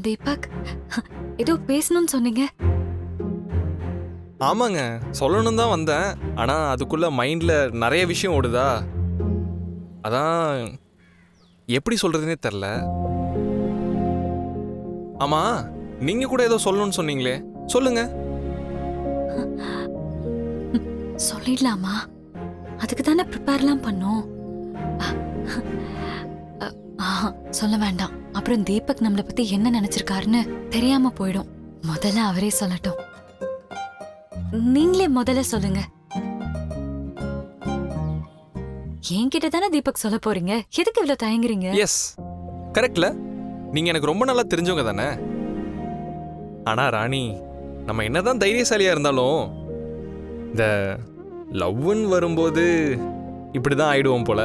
தீபக், ஏதோ பேசணும்னு சொன்னீங்க. ஆமாங்க, சொல்லணும் தான் வந்தேன். ஆனா அதுக்குள்ள மைண்ட்ல நிறைய விஷயம் ஓடுதா, அதான் எப்படி சொல்றதுனே தெரில. ஆமா, நீங்க கூட ஏதோ சொல்லணும்னு சொன்னீங்களே, சொல்லுங்க. சொல்லிடலாமா? அதுக்கு தானே ப்ரிப்பேர்லாம் பண்ணோம். சொல்ல வேண்டாம். அப்புறம் தீபக் நம்மளை பத்தி என்ன நினைச்சிருக்காருன்னு தெரியாம போயிடும். முதல்ல அவரே சொல்லட்டும். நீங்களே முதல்ல சொல்லுங்க. என்கிட்ட தானே தீபக் சொல்ல போறீங்க, எதுக்கு இவ்வளவு தயங்குறீங்க? எஸ், கரெக்ட்ல. நீங்க எனக்கு ரொம்ப நல்லா தெரிஞ்சவங்க தானே. ஆனா ராணி, நம்ம என்னதான் தைரியசாலியா இருந்தாலும் இந்த லவ்வுன்னு வரும்போது இப்படிதான் ஆயிடுவோம் போல.